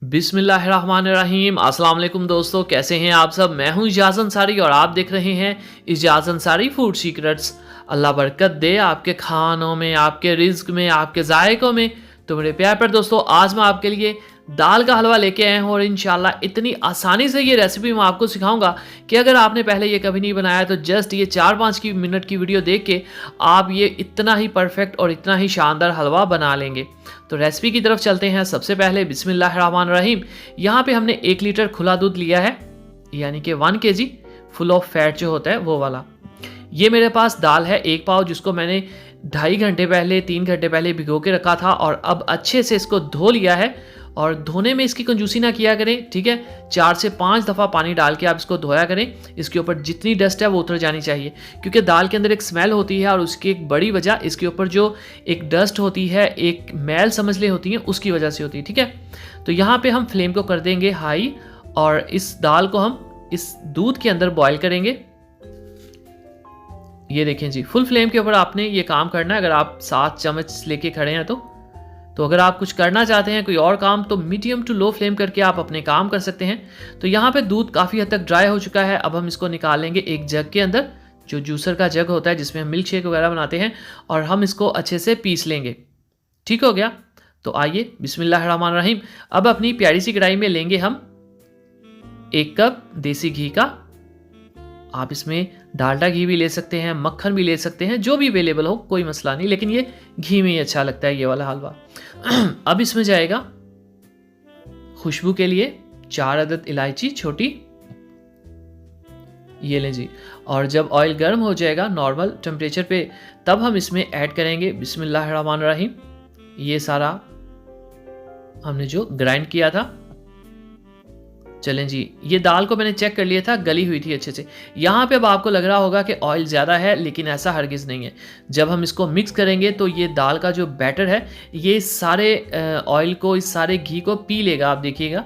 बिस्मिल्लाहिर्रहमानिर्रहीम। अस्सलाम वालेकुम दोस्तों, कैसे हैं आप सब। मैं हूं इजाज़ अंसारी और आप देख रहे हैं इजाज़ अंसारी फूड सीक्रेट्स। अल्लाह बरकत दे आपके खानों में, आपके रिज्क में, आपके जायकों में। तो मेरे प्यार पर दोस्तों, आज मैं आपके लिए दाल का हलवा लेके आया हूँ और इंशाल्लाह इतनी आसानी से ये रेसिपी मैं आपको सिखाऊंगा कि अगर आपने पहले ये कभी नहीं बनाया तो जस्ट ये 4-5 मिनट की वीडियो देख के आप ये इतना ही परफेक्ट और इतना ही शानदार हलवा बना लेंगे। तो रेसिपी की तरफ चलते हैं। सबसे पहले बिस्मिल्लाहिर्रहमानिर्रहीम। यहाँ पे हमने 1 लीटर खुला दूध लिया है, यानी कि 1 kg फुल ऑफ फैट जो होता है वो वाला। ये मेरे पास दाल है 1 पाव, जिसको मैंने 2.5 घंटे पहले 3 घंटे पहले भिगो के रखा था और अब अच्छे से इसको धो लिया है। और धोने में इसकी कंजूसी ना किया करें, ठीक है। 4 से 5 दफ़ा पानी डाल के आप इसको धोया करें। इसके ऊपर जितनी डस्ट है वो उतर जानी चाहिए, क्योंकि दाल के अंदर एक स्मेल होती है और उसकी एक बड़ी वजह इसके ऊपर जो एक डस्ट होती है, एक मैल समझ ले होती है, उसकी वजह से होती है, ठीक है। तो यहाँ पे हम फ्लेम को कर देंगे हाई और इस दाल को हम इस दूध के अंदर बॉयल करेंगे। ये देखें जी, फुल फ्लेम के ऊपर आपने ये काम करना है। अगर आप 7 चम्मच लेके खड़े हैं तो अगर आप कुछ करना चाहते हैं कोई और काम, तो मीडियम टू लो फ्लेम करके आप अपने काम कर सकते हैं। तो यहाँ पे दूध काफ़ी हद तक ड्राई हो चुका है। अब हम इसको निकाल लेंगे एक जग के अंदर, जो जूसर का जग होता है जिसमें हम मिल्क शेक वगैरह बनाते हैं, और हम इसको अच्छे से पीस लेंगे। ठीक हो गया। तो आइए बिस्मिल्लाहिर्रहमानिर्रहीम। अब अपनी प्यारी सी कढ़ाई में लेंगे हम 1 कप देसी घी का। आप इसमें डालडा घी भी ले सकते हैं, मक्खन भी ले सकते हैं, जो भी अवेलेबल हो, कोई मसला नहीं, लेकिन ये घी में ही अच्छा लगता है ये वाला हलवा। अब इसमें जाएगा खुशबू के लिए 4 अदद इलायची छोटी, ये लें जी। और जब ऑयल गर्म हो जाएगा नॉर्मल टेम्परेचर पे, तब हम इसमें ऐड करेंगे बिस्मिल्लाहिर्रहमानिर्रहीम ये सारा हमने जो ग्राइंड किया था। चलें जी, ये दाल को मैंने चेक कर लिया था, गली हुई थी अच्छे से। यहाँ पे अब आपको लग रहा होगा कि ऑयल ज़्यादा है, लेकिन ऐसा हरगिज़ नहीं है। जब हम इसको मिक्स करेंगे तो ये दाल का जो बैटर है ये सारे ऑयल को, इस सारे घी को पी लेगा। आप देखिएगा,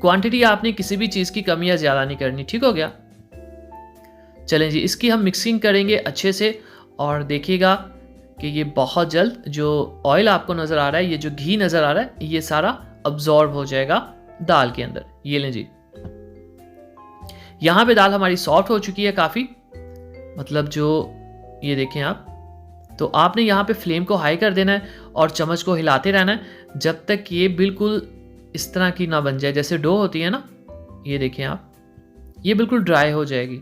क्वांटिटी आपने किसी भी चीज़ की कमी या ज़्यादा नहीं करनी। ठीक हो गया। चलें जी, इसकी हम मिक्सिंग करेंगे अच्छे से और देखिएगा कि ये बहुत जल्द जो ऑयल आपको नज़र आ रहा है, ये जो घी नज़र आ रहा है, ये सारा अब्जॉर्ब हो जाएगा दाल के अंदर। ये लें जी, यहां पे दाल हमारी सॉफ्ट हो चुकी है काफ़ी, मतलब जो ये देखें आप। तो आपने यहाँ पे फ्लेम को हाई कर देना है और चम्मच को हिलाते रहना है जब तक ये बिल्कुल इस तरह की ना बन जाए, जैसे डो होती है ना। ये देखें आप, ये बिल्कुल ड्राई हो जाएगी।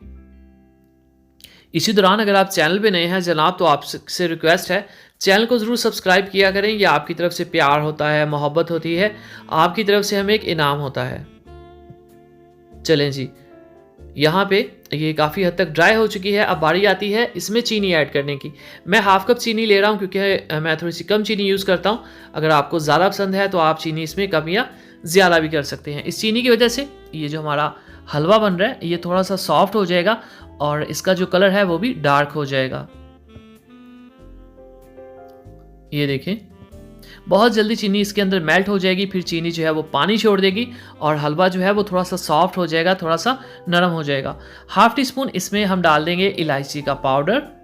इसी दौरान अगर आप चैनल पे नए हैं जनाब, तो आपसे रिक्वेस्ट है चैनल को ज़रूर सब्सक्राइब किया करें। ये आपकी तरफ से प्यार होता है, मोहब्बत होती है, आपकी तरफ से हमें एक इनाम होता है। चलें जी, यहाँ पे ये काफ़ी हद तक ड्राई हो चुकी है। अब बारी आती है इसमें चीनी ऐड करने की। मैं हाफ कप चीनी ले रहा हूँ, क्योंकि मैं थोड़ी सी कम चीनी यूज़ करता हूँ। अगर आपको ज़्यादा पसंद है तो आप चीनी इसमें कम या ज़्यादा भी कर सकते हैं। इस चीनी की वजह से ये जो हमारा हलवा बन रहा है ये थोड़ा सा सॉफ्ट हो जाएगा और इसका जो कलर है वो भी डार्क हो जाएगा। ये देखें, बहुत जल्दी चीनी इसके अंदर मेल्ट हो जाएगी, फिर चीनी जो है वो पानी छोड़ देगी और हलवा जो है वो थोड़ा सा सॉफ्ट हो जाएगा, थोड़ा सा नरम हो जाएगा। हाफ टी स्पून इसमें हम डाल देंगे इलायची का पाउडर।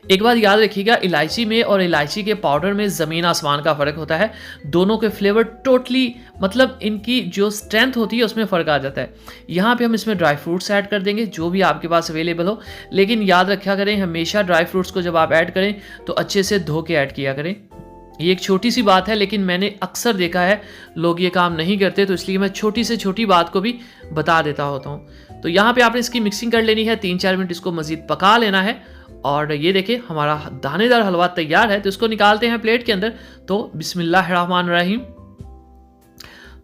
एक बात याद रखिएगा, इलायची में और इलायची के पाउडर में ज़मीन आसमान का फ़र्क होता है। दोनों के फ्लेवर टोटली, मतलब इनकी जो स्ट्रेंथ होती है उसमें फ़र्क आ जाता है। यहाँ पे हम इसमें ड्राई फ्रूट्स ऐड कर देंगे, जो भी आपके पास अवेलेबल हो, लेकिन याद रखा करें हमेशा ड्राई फ्रूट्स को जब आप ऐड करें तो अच्छे से धो के ऐड किया करें। ये एक छोटी सी बात है, लेकिन मैंने अक्सर देखा है लोग ये काम नहीं करते, तो इसलिए मैं छोटी से छोटी बात को भी बता देता होता हूँ। तो यहाँ पे आपने इसकी मिक्सिंग कर लेनी है, 3-4 मिनट इसको मज़ीद पका लेना है। और ये देखिए हमारा दानेदार हलवा तैयार है। तो इसको निकालते हैं प्लेट के अंदर। तो बिस्मिल्लाहिर्रहमानिर्रहीम।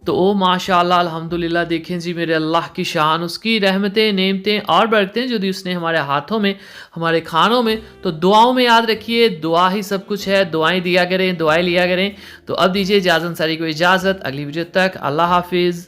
तो ओ माशाअल्लाह, अल्हम्दुलिल्लाह। देखें जी मेरे अल्लाह की शान, उसकी रहमतें, नेमतें और बरकतें जो दी उसने हमारे हाथों में, हमारे खानों में। तो दुआओं में याद रखिए, दुआ ही सब कुछ है। दुआएं दिया करें, दुआएं लिया करें। तो अब दीजिए इजाज़त अंसारी को इजाज़त। अगली वीडियो तक अल्लाह हाफिज़।